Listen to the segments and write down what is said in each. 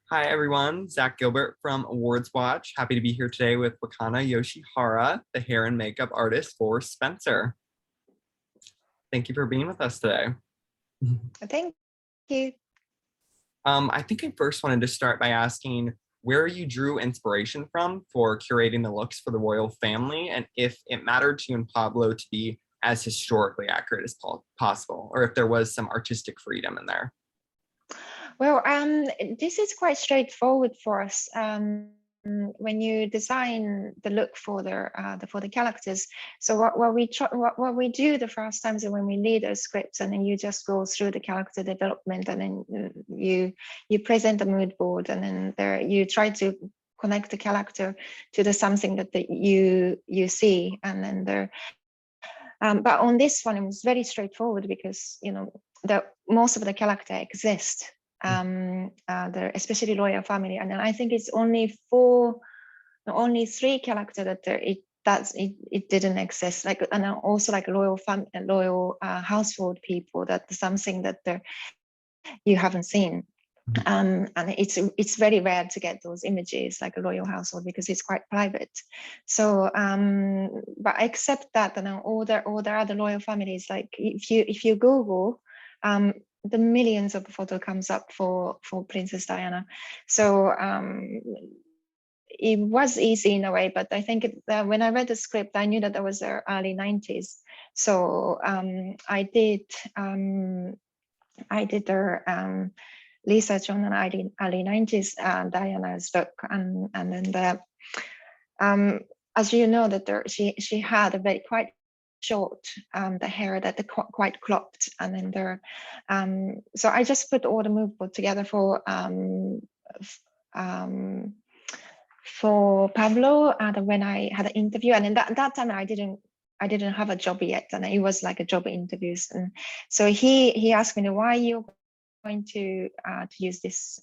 Hi, everyone. Zach Gilbert from Awards Watch. Happy to be here today with Wakana Yoshihara, the hair and makeup artist for Spencer. Thank you for being with us today. Thank you. I think I first wanted to start by asking where you drew inspiration from for curating the looks for the royal family, and if it mattered to you and Pablo to be as historically accurate as possible, or if there was some artistic freedom in there. Well, this is quite straightforward for us. When you design the look for the characters, so what we do the first times is when we read the scripts, and then you just go through the character development, and then you present the mood board, and then there you try to connect the character to the something that you see, and then there. But on this one, it was very straightforward because most of the character exist. Especially royal family, and then I think it's only three characters that it didn't exist, like, and also like loyal household people, that's something that you haven't seen. And it's very rare to get those images like a royal household because it's quite private. So but except that, and all the other royal families, like if you Google the millions of photo comes up for Princess Diana. So it was easy in a way, but I think when I read the script, I knew that was the early 90s. So I did their research on an early 90s Diana's look, and then as you know that she had a very quite short the hair that quite cropped, and then there so I just put all the mood board together for Pablo, and when I had an interview, and in that time I didn't have a job yet, and it was like a job interviews, and so he asked me, why are you going to use this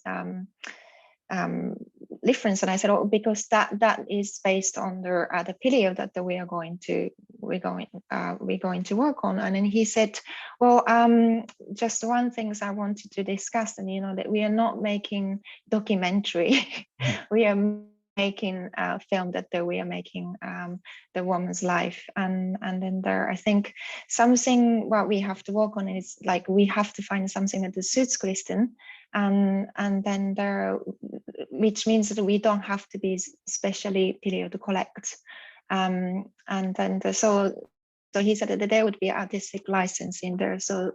difference, and I said, oh, because that is based on the period that we're going to work on. And then he said, well, just one thing I wanted to discuss, and that we are not making documentary, we are making a film that we are making the woman's life, and then there, I think something what we have to work on is like we have to find something that suits Kristen, and then there, which means that we don't have to be specially period to collect, and then so he said that there would be artistic license in there, so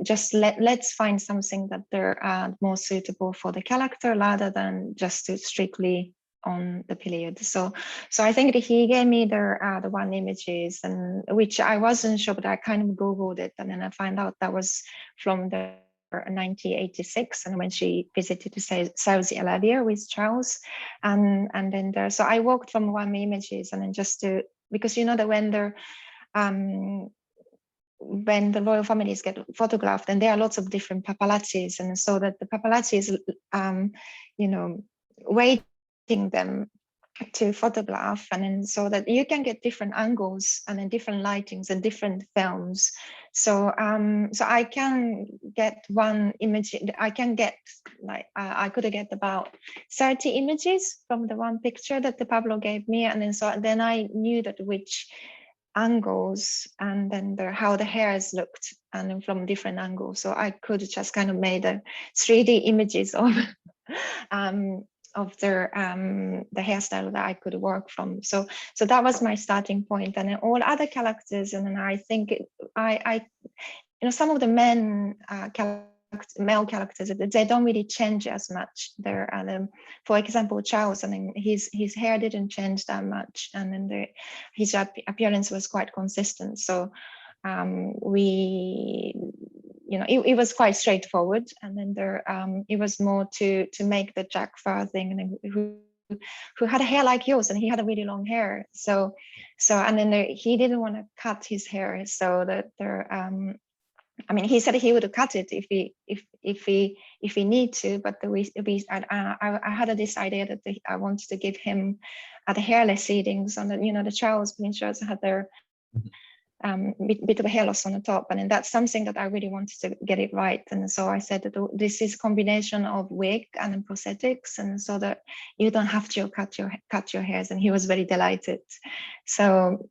just let's find something that they're more suitable for the character rather than just to strictly on the period. So I think that he gave me the one images, and which I wasn't sure, but I kind of Googled it, and then I found out that was from the 1986, and when she visited to Saudi Arabia with Charles, and then there, so I walked from one images, and then just to, because that when the royal families get photographed, and there are lots of different paparazzis, and so that the paparazzis waiting them to photograph, and then so that you can get different angles and then different lightings and different films. So I can get one image, I can get like I could get about 30 images from the one picture that the Pablo gave me, and then I knew that which angles, and then how the hairs looked, and then from different angles, so I could just kind of made a 3D images of the hairstyle that I could work from. So that was my starting point, and then all other characters, and then I think I some of the male characters, they don't really change as much. For example, Charles, and then his hair didn't change that much, and then his appearance was quite consistent. So it was quite straightforward, and then it was more to make the Jack Farr thing, and then who had a hair like yours, and he had a really long hair. So and then he didn't want to cut his hair, so that he said he would cut it if he need to, but I had this idea that I wanted to give him the hairless seedings on the Charles Princess had their bit of a halos on the top, and then that's something that I really wanted to get it right. And so I said that this is combination of wig and then prosthetics, and so that you don't have to cut your hairs. And he was very delighted. So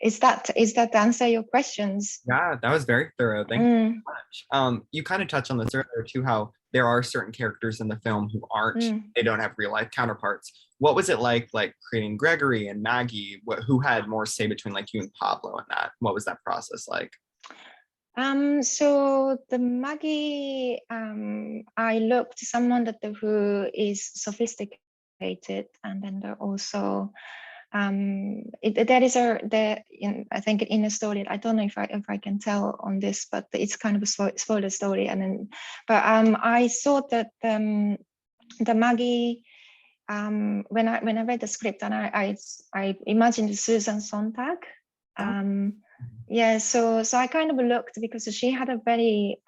is that answer your questions? Yeah, that was very thorough. Thank you so much. You kind of touched on this earlier too, how there are certain characters in the film who they don't have real life counterparts. What was it like creating Gregory and Maggie? Who had more say between like you and Pablo in that? What was that process like? So the Maggie, I looked someone who is sophisticated, and then there also there is I think in a story, I don't know if I can tell on this, but it's kind of a spoiler story. And then, but I thought that the Maggie, when I read the script, and I imagined Susan Sontag. Yeah, so I kind of looked, because she had a very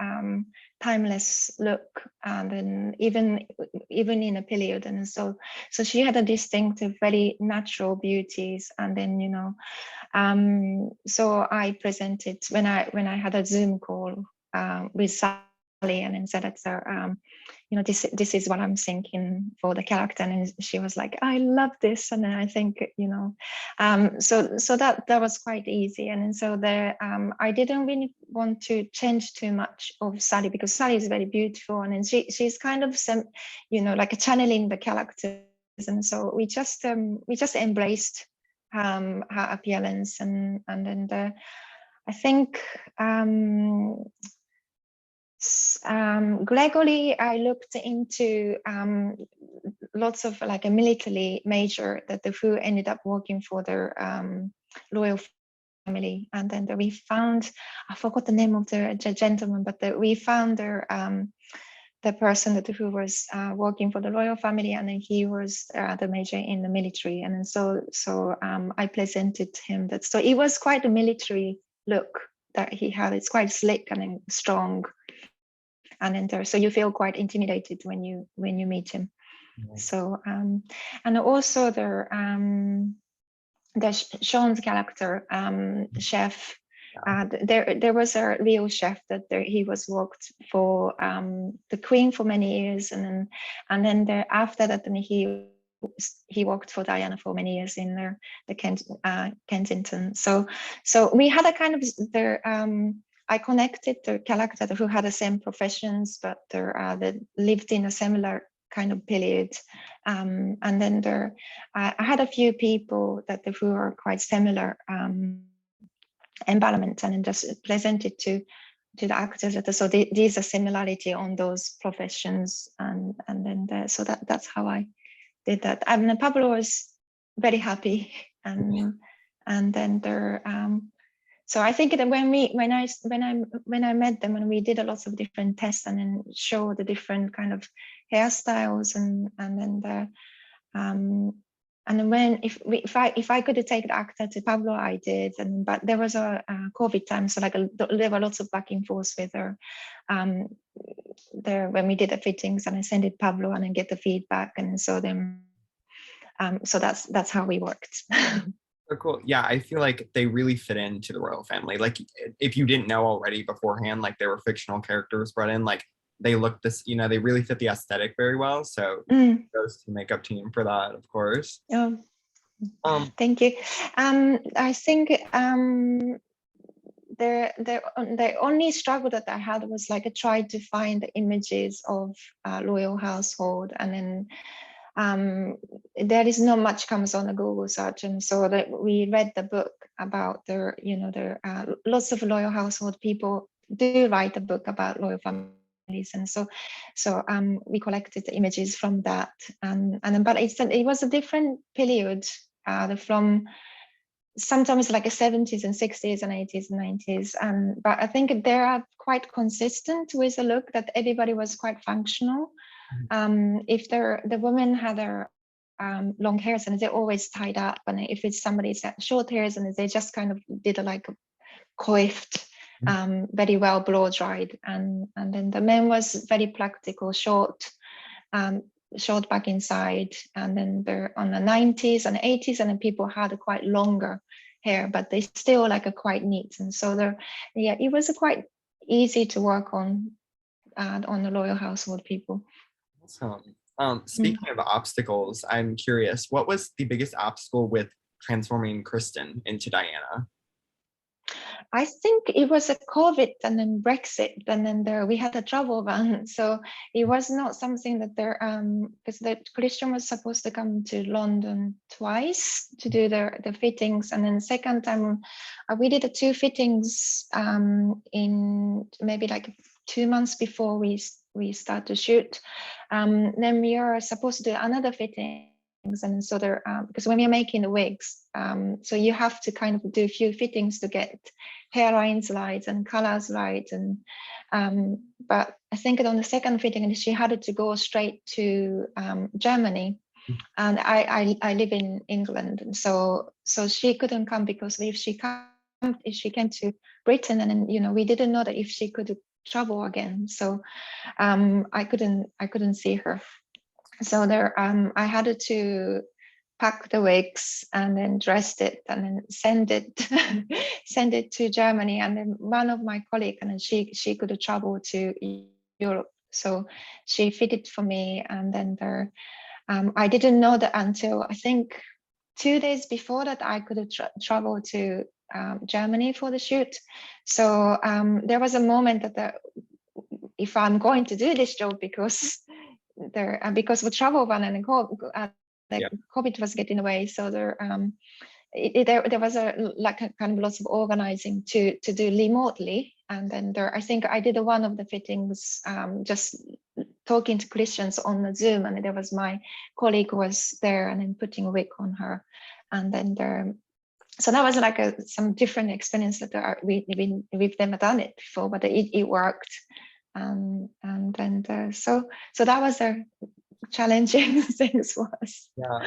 timeless look, and then even in a period, and so she had a distinctive, very natural beauties. And then so I presented when I had a Zoom call with Sally, and then said that this is what I'm thinking for the character, and she was like, I love this. And then I think so that was quite easy. And then so there I didn't really want to change too much of Sally, because Sally is very beautiful, and then she's kind of like a channeling the characters. And so we just embraced her appearance, and then I think Gregory, I looked into lots of like a military major who ended up working for their royal family, and then we found, I forgot the name of the gentleman, but we found the person who was working for the royal family, and then he was the major in the military. And then so I presented him that. So it was quite a military look that he had. It's quite slick and then strong. And then so you feel quite intimidated when you meet him. Nice. So and also the Sean's character, chef. There was a real chef that he was worked for the Queen for many years, and then after that, then he worked for Diana for many years in the Kensington. So we had a kind of I connected the character who had the same professions, but they lived in a similar kind of period. And then I had a few people who are quite similar environments, and then just presented to the actors. So there's a similarity on those professions, and then so that's how I did that. And Pablo was very happy, and then so I think that when I met them, and we did a lot of different tests, and then show the different kind of hairstyles, and then when if I could take the actor to Pablo, I did, but there was a COVID time, so there were lots of back and forth with her there when we did the fittings, and I sent it Pablo and then get the feedback, and so then so that's how we worked. So cool. Yeah, I feel like they really fit into the royal family. Like if you didn't know already beforehand, like they were fictional characters brought in, like they look they really fit the aesthetic very well. So goes to the makeup team for that, of course. Thank you. I think the only struggle that I had was I tried to find images of royal household, and then there is not much comes on the Google search, and so that we read the book about their lots of royal household people do write a book about royal families, and so we collected the images from that, and but it was a different period from sometimes like a 70s and 60s and 80s and 90s, but I think they are quite consistent with the look that everybody was quite functional. If the women had their long hairs, and they're always tied up, and if it's somebody's short hairs, and they just kind of did a coiffed, very well blow dried, and then the men was very practical, short back inside, and then they're on the 90s and 80s, and then people had quite longer hair, but they still like are quite neat. And so it was quite easy to work on the Loyal Household people. Awesome. Speaking of obstacles, I'm curious, what was the biggest obstacle with transforming Kristen into Diana? I think it was a COVID and then Brexit, and then we had a travel ban. So it was not something that because the Christian was supposed to come to London twice to do the fittings, and then second time we did the 2 fittings in maybe like 2 months before we start to shoot. Then we are supposed to do another fitting. And so because when we're making the wigs, so you have to kind of do a few fittings to get hairlines right and colors right. And but I think on the second fitting, she had to go straight to Germany, and I live in England, and so she couldn't come, because if she came to Britain, and then we didn't know that if she could travel again, so I couldn't see her. So I had to pack the wigs and then dressed it and then send it to Germany. And then one of my colleagues, and then she could travel to Europe, so she fitted for me. And then I didn't know that until I think 2 days before that I could travel to Germany for the shoot. So there was a moment that if I'm going to do this job, because of travel ban and COVID was getting away, so there was a kind of lots of organizing to do remotely. And then I think I did one of the fittings just talking to Christians on the Zoom, and there was my colleague who was there and then putting a wig on her. And then so that was like some different experience that we've never done it before, but it worked. And then so that was a challenging things was. Yeah.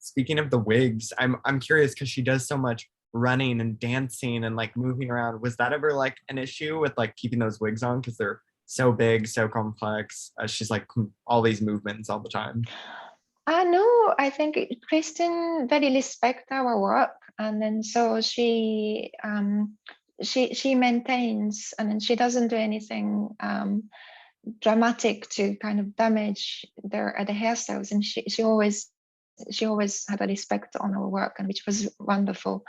Speaking of the wigs, I'm curious, because she does so much running and dancing and like moving around. Was that ever like an issue with like keeping those wigs on, because they're so big, so complex? She's like all these movements all the time. No, I think Kristen very respect our work, and then so she maintains, and then she doesn't do anything dramatic to kind of damage the hairstyles, and she always had a respect on our work, and which was wonderful.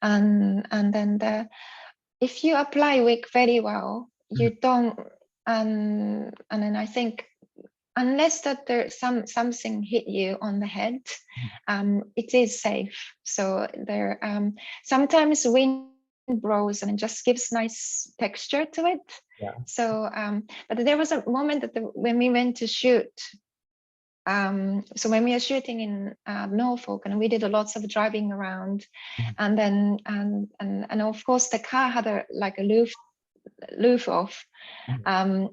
And then if you apply wig very well, you don't, and then I think unless that there's something hit you on the head, it is safe. So there sometimes wind blows and it just gives nice texture to it. Yeah. So but there was a moment that when we went to shoot, so when we were shooting in Norfolk, and we did lots of driving around, and then and of course the car had a roof off, and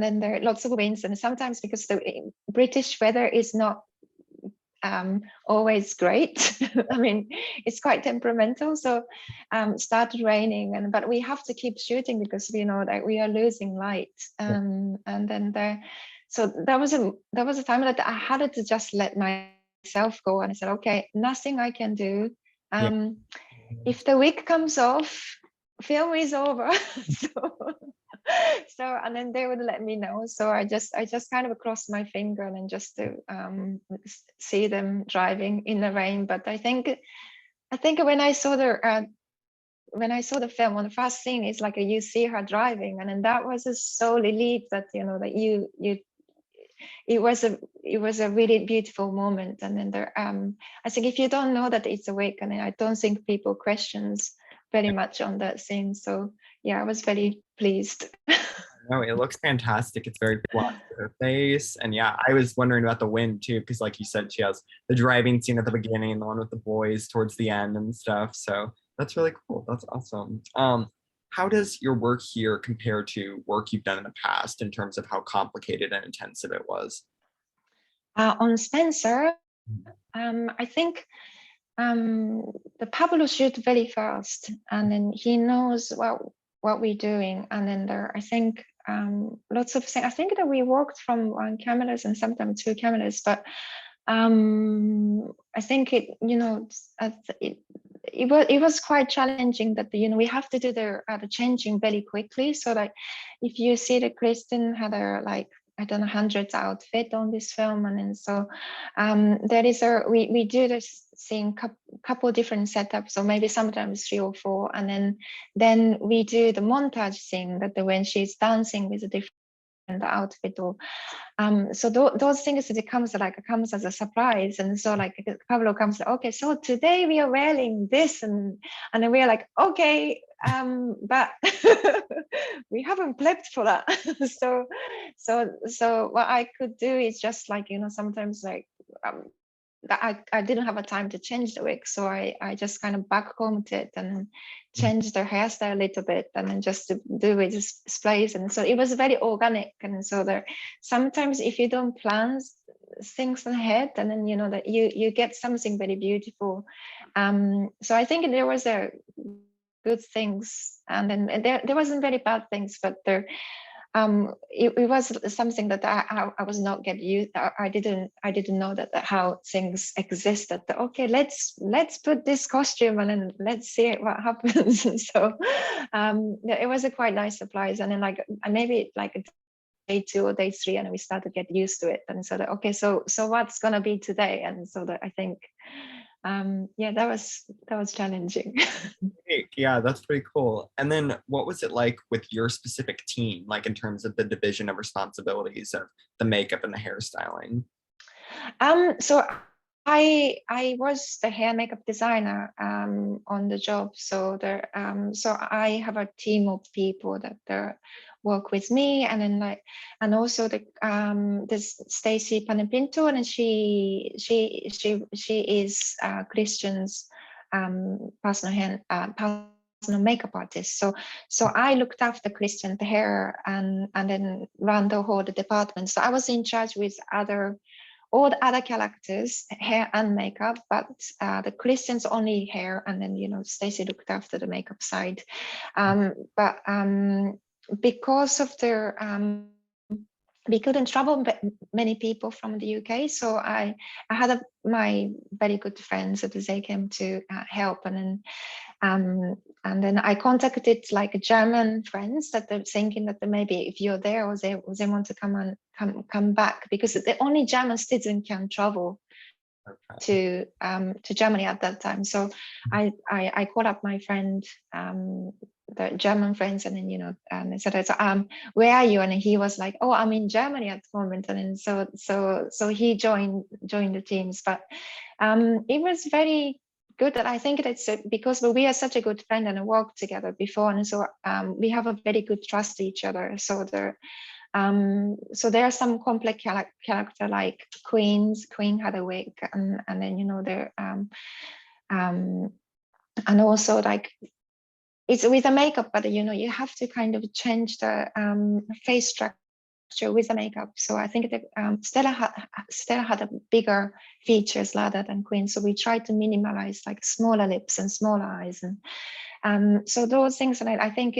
then there are lots of winds, and sometimes because the British weather is not always great. I mean, it's quite temperamental. So started raining, but we have to keep shooting because we know that we are losing light. And then so that was a time that I had to just let myself go, and I said, okay, nothing I can do. If the wig comes off, film is over. So and then they would let me know. So I just kind of crossed my finger and then just to see them driving in the rain. But I think when I saw the film, on the first scene is like you see her driving, and then that was so relieved that that it was a really beautiful moment. And then I think if you don't know that it's a wig, and I don't think people questions very much on that scene. So yeah, I was very pleased. No, it looks fantastic. It's very flat to her face. And yeah, I was wondering about the wind too, because like you said, she has the driving scene at the beginning and the one with the boys towards the end and stuff. So that's really cool. That's awesome. How does your work here compare to work you've done in the past in terms of how complicated and intensive it was? On Spencer, I think the Pablo shoot very fast, and then he knows what we're doing. And then I think lots of things. I think that we worked from 1 cameras and sometimes 2 cameras, but I think it was quite challenging that we have to do the changing very quickly. So like if you see that Kristen had her like I don't know hundreds outfit on this film, and then so there is we do this scene couple different setups, so maybe sometimes 3 or 4, and then we do the montage scene that when she's dancing with a different outfit or so those things it comes as a surprise, and so like Pablo comes, okay, so today we are wearing this, and then we are like, okay, but we haven't prepped for that. so what I could do is just like sometimes like I didn't have a time to change the wig, so I just kind of back combed it and changed their hairstyle a little bit, and then just to do it displays, and so it was very organic. And so there sometimes if you don't plan things ahead, and then that you get something very beautiful. So I think there was a good things, and then there wasn't very bad things, but there it was something that I was not get used. I didn't know that how things existed. Okay, let's put this costume and then let's see what happens. And so it was a quite nice surprise. And then like maybe like day 2 or day 3, and we started to get used to it. And so that, okay, so what's gonna be today? And so that I think that was challenging. Yeah, that's pretty cool. And then what was it like with your specific team, like in terms of the division of responsibilities of the makeup and the hairstyling? So I was the hair makeup designer on the job. So so I have a team of people that work with me, and then and also this Stacy Panepinto, and she is Christian's personal makeup artist. So I looked after Christian's hair and then ran the whole department. So I was in charge with all the other characters, hair and makeup, but the Christian's only hair, and then Stacey looked after the makeup side. But because of we couldn't travel many people from the UK, so I had my very good friends that they came to help, and then I contacted like German friends that they're thinking that maybe if you're there or they want to come back, because the only German student can travel to Germany at that time. So I called up my friend, the German friends, and then and I said, where are you? And he was like, oh, I'm in Germany at the moment. And then so he joined the teams. But it was very good. That I think it's because we are such a good friend and worked together before, and so we have a very good trust each other. So there are some complex character like Queen had a wig, and then there and also like it's with the makeup, but you have to kind of change the face structure with the makeup. So I think that Stella had a bigger features rather than Queen, so we tried to minimize like smaller lips and smaller eyes, and so those things. And I think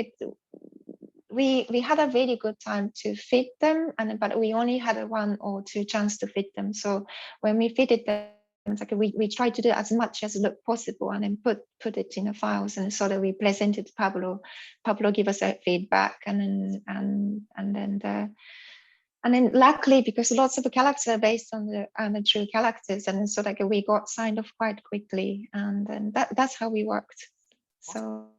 we had a really good time to fit them, but we only had 1 or 2 chance to fit them. So when we fitted them, it's like we tried to do as much as looked possible, and then put it in the files, and so that we presented to Pablo. Pablo gave us a feedback, and then luckily, because lots of the characters are based on the true characters, and so like we got signed off quite quickly, and then that's how we worked. So.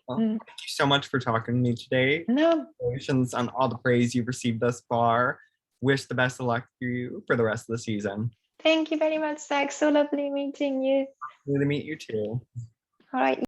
Well, thank you so much for talking to me today. No. Congratulations on all the praise you've received thus far. Wish the best of luck to you for the rest of the season. Thank you very much, Zach. So lovely meeting you. Lovely to meet you too. All right.